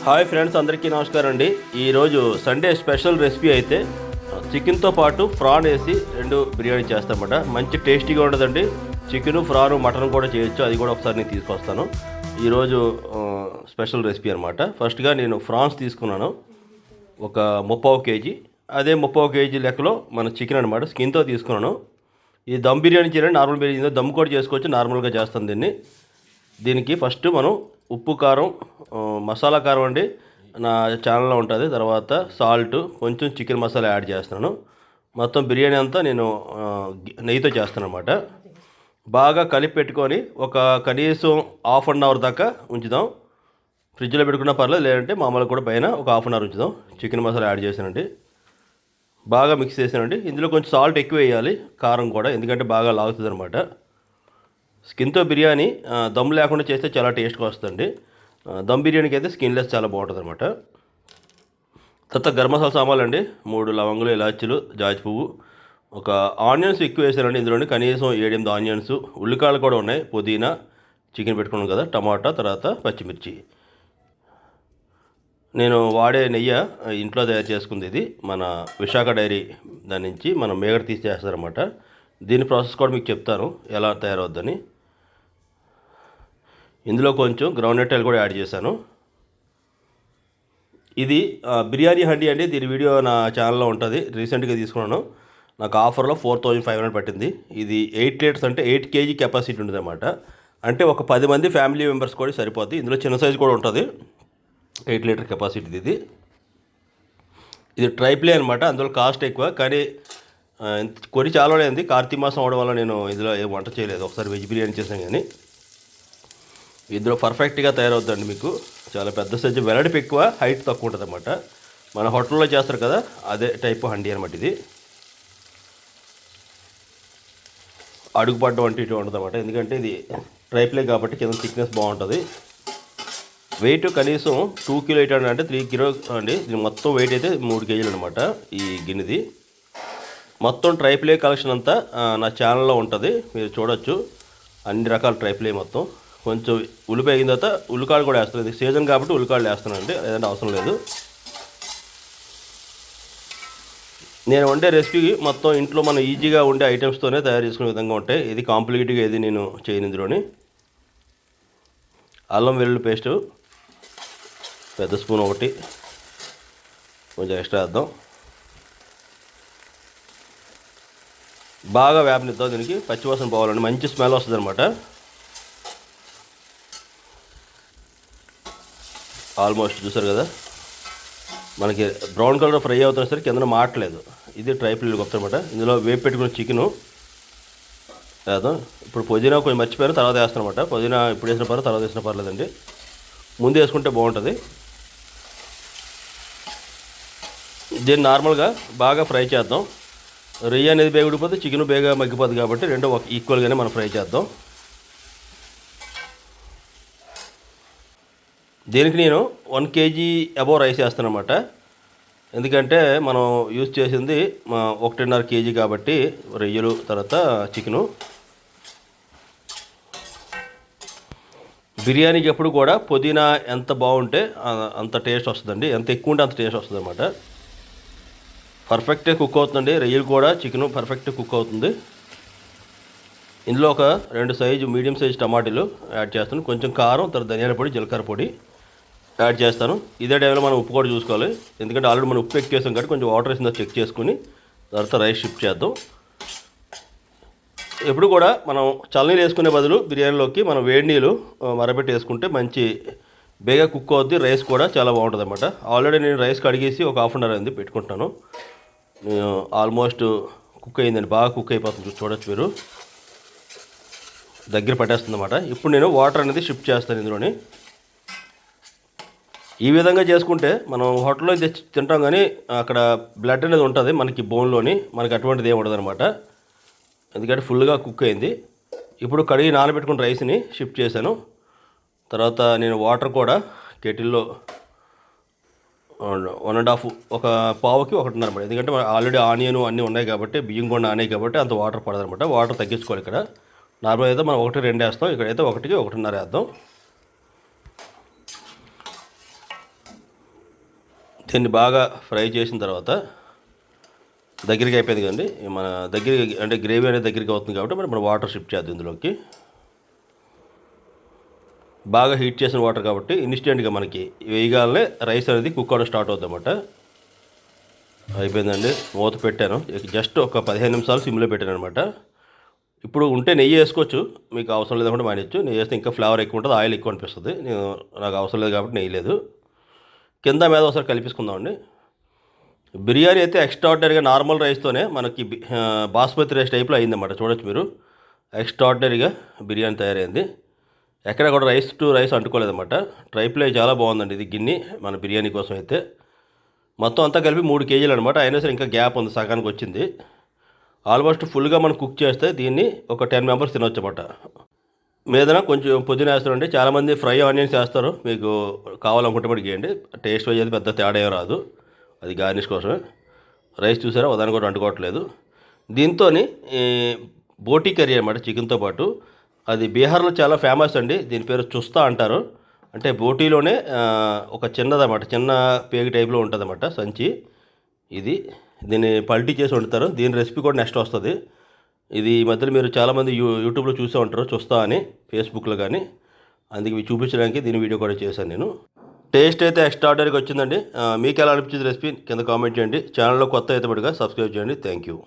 Hi friends, అందరికీ నమస్కారం అండి. ఈరోజు సండే స్పెషల్ రెసిపీ అయితే చికెన్తో పాటు ఫ్రాన్ వేసి రెండు బిర్యానీ చేస్తామన్నమాట. మంచి టేస్టీగా ఉండదండి. చికెను, ఫ్రాను, మటన్ కూడా చేయొచ్చు. అది కూడా ఒకసారి నేను తీసుకొస్తాను. ఈరోజు స్పెషల్ రెసిపీ అనమాట. ఫస్ట్గా నేను ఫ్రాన్స్ తీసుకున్నాను, ఒక 30 కేజీ. అదే 30 కేజీ లెక్కలో మన చికెన్ అనమాట, స్కిన్తో తీసుకున్నాను. ఈ దమ్ బిర్యానీ చేయాలి, నార్మల్ బిర్యానీ దమ్ కూడా చేసుకోవచ్చు. నార్మల్గా చేస్తాను దీనికి ఫస్ట్ మనం ఉప్పు, కారం, మసాలా కారం అండి నా ఛానల్లో ఉంటుంది. తర్వాత సాల్ట్, కొంచెం చికెన్ మసాలా యాడ్ చేస్తున్నాను. మొత్తం బిర్యానీ అంతా నేను నెయ్యితో చేస్తాను అనమాట. బాగా కలిపి పెట్టుకొని ఒక కనీసం హాఫ్ అన్ అవర్ దాకా ఉంచుదాం. ఫ్రిడ్జ్లో పెట్టుకున్నా పర్లేదు, లేదంటే మామూలుగా కూడా పైన ఒక హాఫ్ అన్ అవర్ ఉంచుదాం. చికెన్ మసాలా యాడ్ చేసానండి, బాగా మిక్స్ చేసానండి. ఇందులో కొంచెం సాల్ట్ ఎక్కువ వేయాలి, కారం కూడా, ఎందుకంటే బాగా లాగుతుంది అనమాట. స్కిన్తో బిర్యానీ దమ్ లేకుండా చేస్తే చాలా టేస్ట్గా వస్తుందండి. దమ్ బిర్యానీకి అయితే స్కిన్లెస్ చాలా బాగుంటుంది అనమాట. తర్వాత గరం మసాలా సామాన్లు అండి, 3 లవంగులు, ఇలాచీలు, జాజి పువ్వు, ఒక ఆనియన్స్ ఎక్కువ వేసానండి ఇందులోని, కనీసం 7-8 ఆనియన్స్, ఉల్లికాయలు కూడా ఉన్నాయి, పుదీనా, చికెన్ పెట్టుకున్నాను కదా, టమాటా, తర్వాత పచ్చిమిర్చి. నేను వాడే నెయ్యి ఇంట్లో తయారు చేసుకుంది. ఇది మన విశాఖ డైరీ దాని నుంచి మనం మేగడ తీసి చేస్తారనమాట. దీని ప్రాసెస్ కూడా మీకు చెప్తాను ఎలా తయారవుద్దని. ఇందులో కొంచెం గ్రౌండ్నట్ ఆయిల్ కూడా యాడ్ చేశాను. ఇది బిర్యానీ హండీ అండి. దీని వీడియో నా ఛానల్లో ఉంటుంది. రీసెంట్గా తీసుకున్నాను, నాకు ఆఫర్లో 4500 పట్టింది. ఇది 8 లీటర్స్ అంటే 8 కేజీ కెపాసిటీ ఉంటుంది అనమాట. అంటే ఒక 10 మంది ఫ్యామిలీ మెంబర్స్ కూడా సరిపోద్ది. ఇందులో చిన్న సైజు కూడా ఉంటుంది. 8 లీటర్ కెపాసిటీ ఇది ట్రై ప్లే అనమాట. అందులో కాస్ట్ ఎక్కువ, కానీ కొని చాలా అయింది. కార్తీక మాసం అవడం వల్ల నేను ఇందులో ఏం వంట చేయలేదు. ఒకసారి వెజ్ బిర్యానీ చేసాను, కానీ ఇందులో పర్ఫెక్ట్గా తయారవుతుందండి. మీకు చాలా పెద్ద సైజు, వెడల్పు ఎక్కువ, హైట్ తక్కువ ఉంటుంది అనమాట. మన హోటల్లో చేస్తారు కదా, అదే టైప్ హండీ అనమాట. ఇది అడుగు పడ్డం అంటే ఇటు ఉంటుంది అనమాట, ఎందుకంటే ఇది ట్రై ప్లే కాబట్టి కింద థిక్నెస్ బాగుంటుంది. వెయిట్ కనీసం 2 కిలో 800 అంటే 3 కిలో అండి. దీని మొత్తం వెయిట్ అయితే 3 కేజీలు అనమాట. ఈ గిన్నెది మొత్తం ట్రై ప్లే కలెక్షన్ అంతా నా ఛానల్లో ఉంటుంది, మీరు చూడొచ్చు. అన్ని రకాల ట్రై ప్లే మొత్తం. కొంచెం ఉల్లిపాయ అయిన తర్వాత ఉల్లికాయలు కూడా వేస్తాను. ఇది సీజన్ కాబట్టి ఉల్లికాయలు వేస్తానండి, లేదంటే అవసరం లేదు. నేను వండే రెసిపీ మొత్తం ఇంట్లో మనం ఈజీగా ఉండే ఐటమ్స్తోనే తయారు చేసుకునే విధంగా ఉంటాయి. ఇది కాంప్లికేట్గా ఏది నేను చేయను. ఇందులోని అల్లం వెల్లుల్లి పేస్టు పెద్ద స్పూన్ ఒకటి, కొంచెం ఎక్స్ట్రా వేద్దాం. బాగా వేపనిద్దాం. దీనికి పచ్చివాసన పోవాలండి, మంచి స్మెల్ వస్తుంది అనమాట. ఆల్మోస్ట్ చూసారు కదా, మనకి బ్రౌన్ కలర్ ఫ్రై అవుతున్నా సరే కింద మాట్లేదు. ఇది ట్రై ప్లేట్ గొప్ప అనమాట. ఇందులో వేపు పెట్టుకున్న చికెను వేద్దాం. ఇప్పుడు పుదీనా కొంచెం మర్చిపోయారు, తర్వాత వేస్తాను అనమాట. పుదీనా ఇప్పుడు వేసిన పర్లేదు, తర్వాత వేసిన పర్లేదండి, ముందు వేసుకుంటే బాగుంటుంది. దీన్ని నార్మల్గా బాగా ఫ్రై చేద్దాం. రొయ్య అనేది బేగ ఉడిపోతే చికెన్ బేగా మగ్గిపోతుంది కాబట్టి రెండు ఈక్వల్గానే మనం ఫ్రై చేద్దాం. దీనికి నేను 1 కేజీ అబోవ్ రైస్ వేస్తాను అనమాట. ఎందుకంటే మనం యూజ్ చేసింది 1.5 కేజీ కాబట్టి రొయ్యలు, తర్వాత చికెను. బిర్యానీకి ఎప్పుడు కూడా పుదీనా ఎంత బాగుంటే అంత టేస్ట్ వస్తుందండి, ఎంత ఎక్కువ ఉంటే అంత టేస్ట్ వస్తుంది అనమాట. పర్ఫెక్ట్గా కుక్ అవుతుందండి. రొయ్యలు కూడా, చికెను పర్ఫెక్ట్గా కుక్ అవుతుంది. ఇందులో ఒక 2 సైజు మీడియం సైజు టమాటాలు యాడ్ చేస్తాను. కొంచెం కారం, తర్వాత ధనియాల పొడి, జీలకర్ర పొడి యాడ్ చేస్తాను. ఇదే టైంలో మనం ఉప్పు కూడా చూసుకోవాలి, ఎందుకంటే ఆల్రెడీ మనం ఉప్పు ఎక్కువ చేస్తాం కాబట్టి కొంచెం వాటర్ వేసిందో చెక్ చేసుకుని తర్వాత రైస్ షిఫ్ట్ చేద్దాం. ఎప్పుడు కూడా మనం చల్లనీళ్ళు వేసుకునే బదులు బిర్యానీలోకి మనం వేడి నీళ్ళు మరబెట్టి వేసుకుంటే మంచి బేగా కుక్ అవుద్ది. రైస్ కూడా చాలా బాగుంటుంది అనమాట. ఆల్రెడీ నేను రైస్ కడిగేసి ఒక హాఫ్ అన్ అవర్ అయింది పెట్టుకుంటాను. ఆల్మోస్ట్ కుక్ అయిందండి, బాగా కుక్ అయిపోతుంది. చూడొచ్చు మీరు, దగ్గర పట్టేస్తుంది అనమాట. ఇప్పుడు నేను వాటర్ అనేది షిఫ్ట్ చేస్తాను ఇందులోని. ఈ విధంగా చేసుకుంటే మనం హోటల్లో తెచ్చి తింటాం, కానీ అక్కడ బ్లడ్ అనేది ఉంటుంది మనకి బోన్లోని, మనకి అటువంటిది ఏమి ఉండదు అనమాట, ఎందుకంటే ఫుల్గా కుక్ అయింది. ఇప్పుడు కడిగి నానబెట్టుకున్న రైస్ని షిఫ్ట్ చేశాను. తర్వాత నేను వాటర్ కూడా కెటిల్లో 1.5, ఒక పావుకి 1.5 అనమాట. ఎందుకంటే ఆల్రెడీ ఆనియన్ అన్నీ ఉన్నాయి కాబట్టి, బియ్యం కూడా నానాయి కాబట్టి అంత వాటర్ పడదనమాట. వాటర్ తగ్గించుకోవాలి. ఇక్కడ నార్మల్ అయితే మనం 1-2 వేస్తాం, ఇక్కడైతే 1-1.5 వేద్దాం. దీన్ని బాగా ఫ్రై చేసిన తర్వాత దగ్గరికి అయిపోయింది కదండి, మన దగ్గరికి అంటే గ్రేవీ అనేది దగ్గరికి అవుతుంది కాబట్టి మనం వాటర్ షిఫ్ట్ చేద్దాం ఇందులోకి. బాగా హీట్ చేసిన వాటర్ కాబట్టి ఇన్స్టెంట్గా మనకి వేయగానే రైస్ అనేది కుక్ అవడం స్టార్ట్ అవుతుంది అన్నమాట. అయిపోయిందండి, మూత పెట్టాను. జస్ట్ ఒక 15 నిమిషాలు సిమ్లో పెట్టాను అనమాట. ఇప్పుడు ఉంటే నెయ్యి వేసుకోవచ్చు, మీకు అవసరం లేదంటే మానేయచ్చు. నెయ్యి వేస్తే ఇంకా ఫ్లేవర్ ఎక్కువ ఉంటుంది, ఆయిల్ ఎక్కువ అనిపిస్తుంది. నాకు అవసరం లేదు కాబట్టి నెయ్యి లేదు. కింద మీద ఒకసారి కలిపేసుకుందామండి. బిర్యానీ అయితే ఎక్స్ట్రాడినరీగా నార్మల్ రైస్తోనే మనకి బాస్మతి రైస్ టైప్లో అయిందన్నమాట. చూడొచ్చు మీరు, ఎక్స్ట్రాడినరీగా బిర్యానీ తయారైంది. ఎక్కడ కూడా రైస్ టు రైస్ అంటుకోలేదన్నమాట. ట్రైప్లే చాలా బాగుందండి ఇది గిన్నె మన బిర్యానీ కోసం అయితే. మొత్తం అంతా కలిపి 3 కేజీలు అనమాట. అయినా సరే ఇంకా గ్యాప్ ఉంది, సగానికి వచ్చింది. ఆల్మోస్ట్ ఫుల్గా మనం కుక్ చేస్తే దీన్ని ఒక 10 మెంబర్స్ తినొచ్చు అన్నమాట. మీదన కొంచెం పుదీనా వేస్తారండి. చాలామంది ఫ్రై ఆనియన్స్ వేస్తారు, మీకు కావాలనుకుంటే కూడా గేయండి. టేస్ట్ వచ్చేది పెద్ద తేడా ఏం రాదు, అది గార్నిష్ కోసమే. రైస్ చూసారా ఉదాహరణ కూడా అంటుకోవట్లేదు. దీంతో బోటీ కర్రీ అనమాట చికెన్తో పాటు. అది బీహార్లో చాలా ఫేమస్ అండి. దీని పేరు చుస్తా అంటారు. అంటే బోటీలోనే ఒక చిన్నదన్నమాట, చిన్న పేగి టైప్లో ఉంటుందన్నమాట సంచి. ఇది దీన్ని పల్టీ చేసి వండుతారు. దీని రెసిపీ కూడా నెక్స్ట్ వస్తుంది. ఇది ఈ మధ్యలో మీరు చాలామంది యూట్యూబ్లో చూసే ఉంటారు చూస్తా అని, ఫేస్బుక్లో కానీ. అందుకే ఇవి చూపించడానికి దీని వీడియో కూడా చేశాను నేను. టేస్ట్ అయితే ఎక్స్ట్రాడినరీగా వచ్చిందండి. మీకు ఎలా అనిపించింది రెసిపీ కింద కామెంట్ చేయండి. ఛానల్లో కొత్త అయితే సబ్స్క్రైబ్ చేయండి. Thank you.